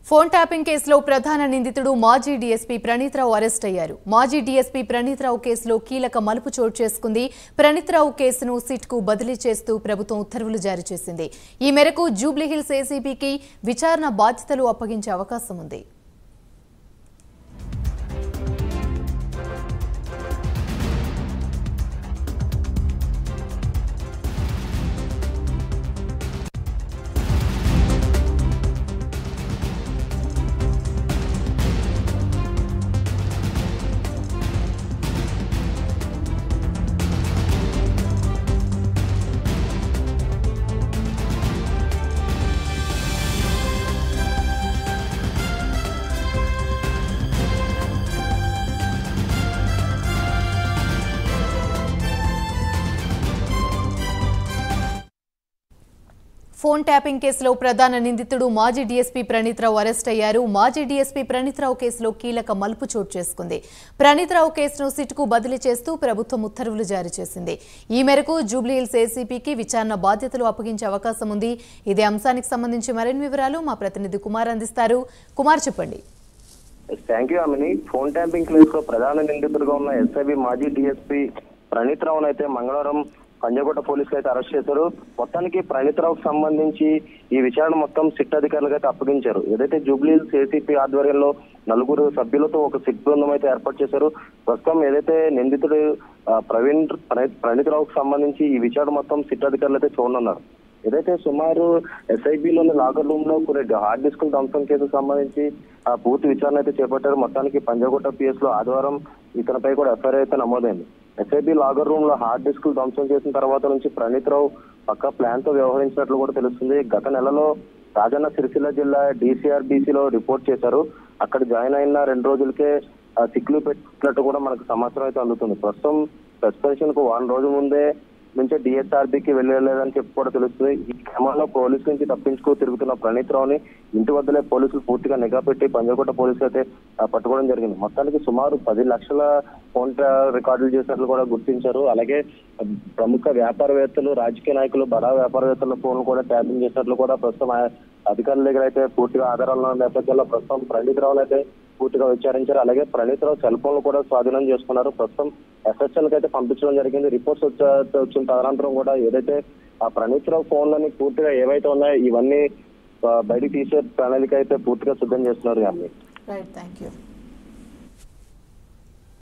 Phone tapping కేసులో ప్రధాన నిందితుడు మాజీ డీఎస్పీ ప్రణీత్రావు అరెస్ట్ అయ్యారు. మాజీ డీఎస్పీ ప్రణీత్రావు కేసులో కీలక మలుపు చోటు చేసుకుంది. ప్రణీత్రావు కేసును సిట్కు బదిలీ చేస్తూ ప్రభుత్వం ఉత్తర్వులు జారీ చేసింది. ఈ మేరకు జూబ్లీహిల్స్ ఏసీబీకి విచారణ బాధ్యతలు అప్పగించే అవకాశం ఉంది. ఫోన్ ట్యాపింగ్ కేసులో ప్రధాన నిందితుడు మాజీ డీఎస్పీ ప్రణీత్రావు అరెస్ట్ అయ్యారు. మాజీ డీఎస్పీ ప్రణీత్రావు కేసులో కీలక మలుపు చోటు చేసుకుంది. ప్రణీత్రావు కేసును సిట్కు బదిలీ చేస్తూ ప్రభుత్వం ఉత్తర్వులు జారీ చేసింది. ఈ మేరకు జూబ్లీహిల్స్ ఏసీపీకి విచారణ బాధ్యతలు అప్పగించే అవకాశం ఉంది. ఇదే అంశానికి సంబంధించి మరిన్ని వివరాలు మా ప్రతినిధి కుమార్ అందిస్తారు. కుమార్, చెప్పండి. Thank you Amini. Phone tapping కేసులో ప్రధాన నిందితుడిగా ఉన్న ఎస్ఐబి మాజీ డీఎస్పీ ప్రణీత్రావును అయితే మంగళవారం పంజాగుట్ట పోలీసులు అయితే అరెస్ట్ చేశారు. మొత్తానికి ప్రణీత్రావుకు సంబంధించి ఈ విచారణ మొత్తం సిట్ అధికారులకు అయితే అప్పగించారు. ఏదైతే జూబ్లీహిల్స్ ఏసీపీ ఆధ్వర్యంలో 4 సభ్యులతో ఒక సిట్ బృందం అయితే ఏర్పాటు చేశారు. ప్రస్తుతం ఏదైతే నిందితుడు ప్రణీత్రావుకు సంబంధించి ఈ విచారణ మొత్తం సిట్ అధికారులు అయితే చూడనున్నారు. ఏదైతే సుమారు ఎస్ఐబిలోని లాకర్ రూమ్ లో కొన్ని హార్డ్ డిస్కుల ధ్వంసం కేసుకు సంబంధించి పూర్తి విచారణ అయితే చేపట్టారు. మొత్తానికి పంజాగుట్ట పిఎస్ లో ఆదివారం ఇతనిపై కూడా ఎఫ్ఐఆర్ అయితే నమోదైంది. ఎస్ఐబి లాగర్ రూమ్ లో హార్డ్ డిస్కులు ధ్వంసం చేసిన తర్వాత నుంచి ప్రణీత్రావు పక్క ప్లాన్ తో వ్యవహరించినట్లు కూడా తెలుస్తుంది. గత నెలలో రాజన్న సిరిసిల్ల జిల్లా DCRBCలో రిపోర్ట్ చేశారు. అక్కడ జాయిన్ అయిన 2 రోజులకే సిక్లు పెట్టినట్టు కూడా మనకు సమాచారం అయితే అందుతుంది. ప్రస్తుతం సస్పెన్షన్ కు 1 రోజు ముందే నుంచే DSRBకి వెళ్ళలేదని చెప్పి కూడా తెలుస్తుంది. ఈ క్రమంలో పోలీసు నుంచి తప్పించుకు తిరుగుతున్న ప్రణీత్రావుని ఇంటి వద్దలే పోలీసులు పూర్తిగా నిఘా పెట్టి పంజాగుట్ట పోలీసులు అయితే పట్టుకోవడం జరిగింది. మొత్తానికి సుమారు 10 లక్షల ఫోన్ రికార్డులు చేసినట్లు కూడా గుర్తించారు. అలాగే ప్రముఖ వ్యాపారవేత్తలు, రాజకీయ నాయకులు, బడా వ్యాపారవేత్తల ఫోన్లు కూడా ట్యాపింగ్ చేసినట్లు కూడా ప్రస్తుతం అధికారుల దగ్గర అయితే పూర్తిగా ఆధారాలు ఉన్న నేపథ్యంలో ప్రస్తుతం ప్రణీత్రావును అయితే పూర్తిగా విచారించారు. అలాగే ప్రణీత్రావు సెల్ ఫోన్లు కూడా స్వాధీనం చేసుకున్నారు. ప్రస్తుతం SSLకి అయితే పంపించడం జరిగింది. రిపోర్ట్స్ వచ్చిన తదనంతరం కూడా ఏదైతే ఆ ప్రణీత్రావు ఫోన్లని పూర్తిగా ఏవైతే ఉన్నాయో ఇవన్నీ బయటికి తీసే ప్రణాళిక అయితే పూర్తిగా సిద్ధం చేస్తున్నారు. Right, thank you.